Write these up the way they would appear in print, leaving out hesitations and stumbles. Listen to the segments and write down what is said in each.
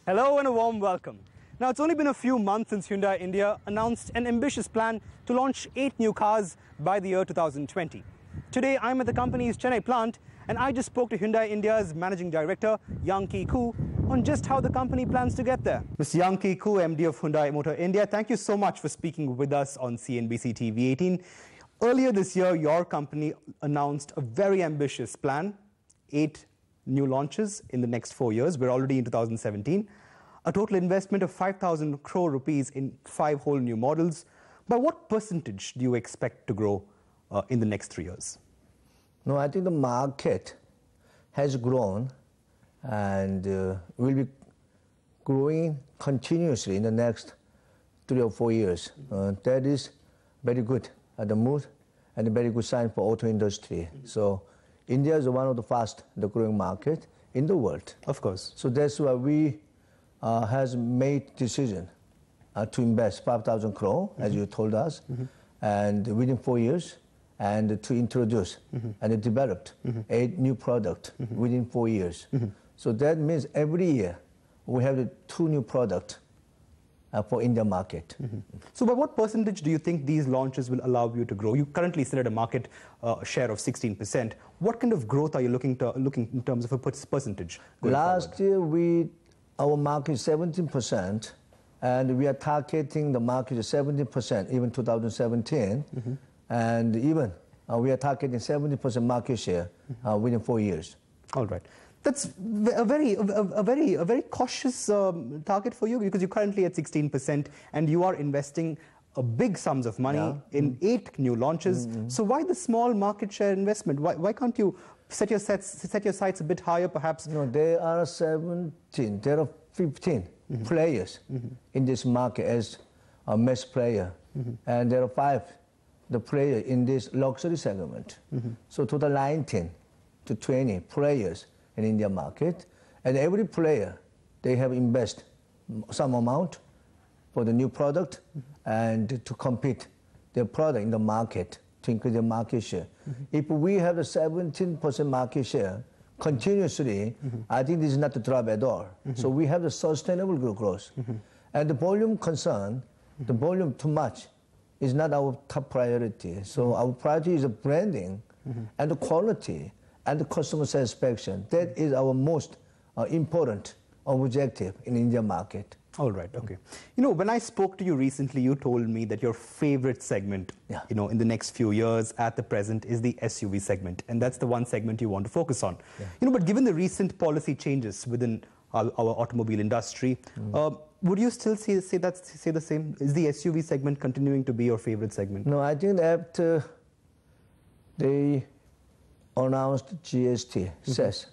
Hello and a warm welcome. Now, it's only been a few months since Hyundai India announced an ambitious plan to launch 8 new cars by the year 2020. Today, I'm at the company's Chennai plant, and I just spoke to Hyundai India's Managing Director, Yang Ki Koo, on just how the company plans to get there. Mr. Yang Ki Koo, MD of Hyundai Motor India, thank you so much for speaking with us on CNbc TV 18. Earlier this year, your company announced a very ambitious plan, 8 new launches in the next 4 years. We're already in 2017. A total investment of 5,000 crore rupees in 5 whole new models. By what percentage do you expect to grow in the next 3 years? No, I think the market has grown and will be growing continuously in the next 3 or 4 years. That is very good at the mood and a very good sign for auto industry. So India is one of the fastest growing market in the world. Of course. So that's why we has made decision to invest 5,000 crore, as you told us, and within 4 years, and to introduce and developed 8 new products within 4 years. So that means every year we have 2 new products for Indian market. So by what percentage do you think these launches will allow you to grow? You currently sit at a market share of 16%. What kind of growth are you looking in terms of a percentage going Last forward? year, our market is 17%, and we are targeting the market 17% even 2017, and even we are targeting 70% market share within 4 years. All right. That's a very cautious target for you, because you're currently at 16% and you are investing big sums of money in 8 new launches. So why the small market share investment? Why can't you set your sights a bit higher, perhaps? No, there are 17, there are 15 players in this market as a mass player, and there are 5 the player in this luxury segment. So total 19 to 20 players in India market, and every player, they have invest some amount for the new product and to compete their product in the market to increase their market share. If we have a 17% market share continuously, I think this is not a drop at all. So we have the sustainable growth. And the volume concern, the volume too much is not our top priority. So our priority is the branding and the quality and the customer satisfaction. That is our most important objective in Indian market. All right, okay. You know, when I spoke to you recently, you told me that your favorite segment, you know, in the next few years at the present is the SUV segment, and that's the one segment you want to focus on. You know, but given the recent policy changes within our automobile industry, would you still say the same? Is the SUV segment continuing to be your favorite segment? No, I think after they announced GST, cess,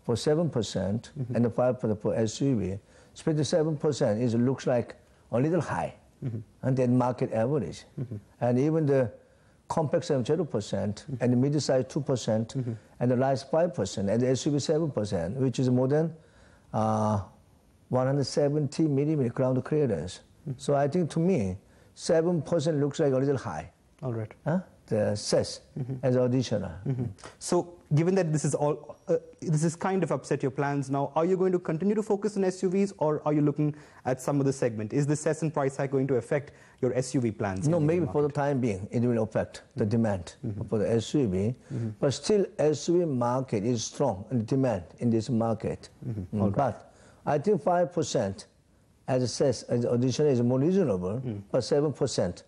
for 7% and the 5% for SUV, especially 7% looks like a little high, and then market average. And even the compact 0% and the mid-size 2% and the light 5% and the SUV 7%, which is more than 170 millimeter ground clearance. So I think to me, 7% looks like a little high. All right. The cess as additional. So given that this is kind of upset your plans now, are you going to continue to focus on SUVs, or are you looking at some other segment? Is the cess and price hike going to affect your SUV plans? No, maybe for the time being it will affect the demand for the SUV, but still SUV market is strong and demand in this market. But I think 5% as a cess as additional is more reasonable, but 7%.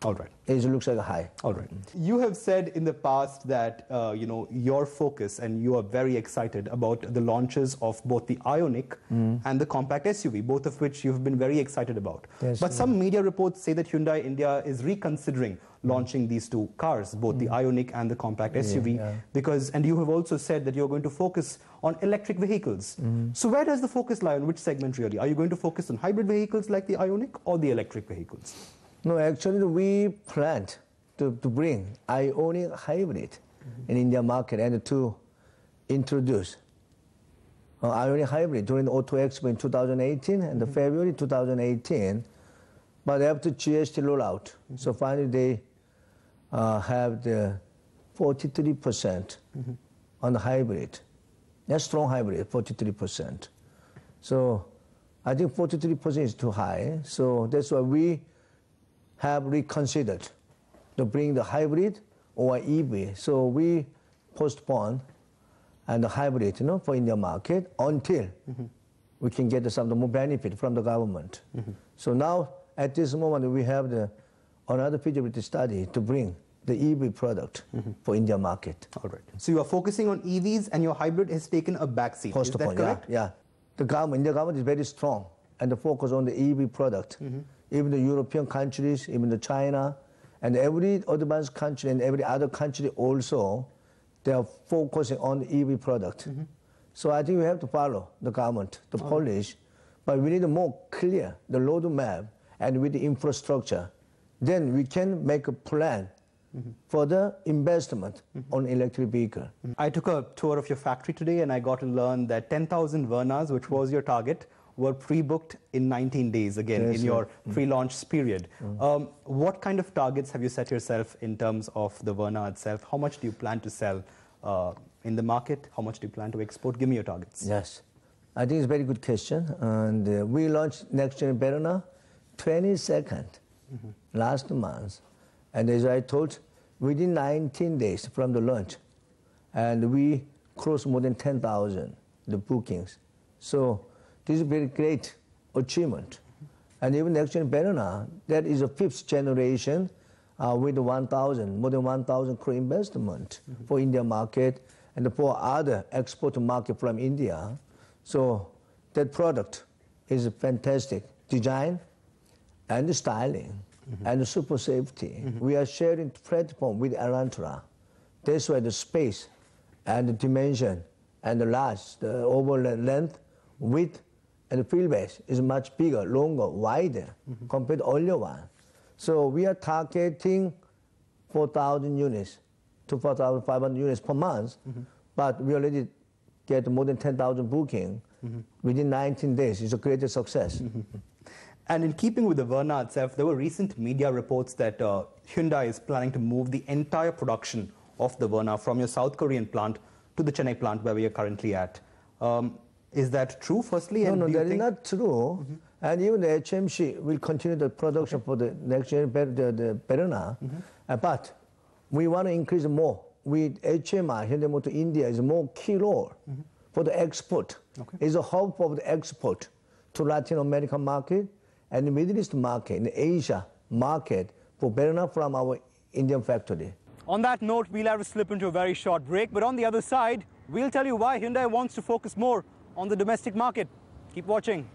All right. It looks like a high. All right. You have said in the past that you know, your focus, and you are very excited about the launches of both the Ioniq and the compact SUV, both of which you've been very excited about. Yes, but some media reports say that Hyundai India is reconsidering launching these 2 cars, both the Ioniq and the compact SUV, because, and you have also said that you're going to focus on electric vehicles. So where does the focus lie on which segment really? Are you going to focus on hybrid vehicles like the Ioniq or the electric vehicles? No, actually we planned to bring Ioniq hybrid in India market and to introduce Ioniq hybrid during the Auto Expo in 2018 and the February 2018. But after GST rollout, so finally they have the 43% on the hybrid. That's strong hybrid, 43%. So I think 43% is too high. So that's why we have reconsidered to bring the hybrid or EV. So we postpone and the hybrid, for Indian market until we can get some more benefit from the government. So now, at this moment, we have another feasibility study to bring the EV product for Indian market. All right. So you are focusing on EVs and your hybrid has taken a backseat. Postpone, is that correct? Yeah. The government is very strong and the focus on the EV product. Even the European countries, even the China, and every advanced country and every other country also, they are focusing on the EV product. So I think we have to follow the government, the policy, but we need a more clear the roadmap and with the infrastructure. Then we can make a plan for the investment on electric vehicle. I took a tour of your factory today and I got to learn that 10,000 Vernas, which was your target, were pre-booked in 19 days again in your pre-launch period. What kind of targets have you set yourself in terms of the Verna itself? How much do you plan to sell in the market? How much do you plan to export? Give me your targets. Yes, I think it's a very good question. And we launched next-gen Verna 22nd last month. And as I told, within 19 days from the launch, and we crossed more than 10,000 the bookings. So this is a very great achievement. And even next-gen Verna, that is a fifth generation with more than 1,000 crore investment for India market and for other export market from India. So that product is a fantastic design and styling and super safety. We are sharing platform with Elantra. That's why the space and the dimension and the large, the overall length, width, and the wheelbase is much bigger, longer, wider compared to the earlier one. So we are targeting 4,000 units to 4,500 units per month, but we already get more than 10,000 booking within 19 days. It's a great success. And in keeping with the Verna itself, there were recent media reports that Hyundai is planning to move the entire production of the Verna from your South Korean plant to the Chennai plant where we are currently at. Is that true, firstly? No, that is not true. And even the HMC will continue the production for the next year, the Verna. But we want to increase more. With HMI, Hyundai Motor India is more key role for the export. It's a hub for the export to Latin American market and the Middle East market, and the Asia market for Verna from our Indian factory. On that note, we'll have to slip into a very short break. But on the other side, we'll tell you why Hyundai wants to focus more on the domestic market. Keep watching.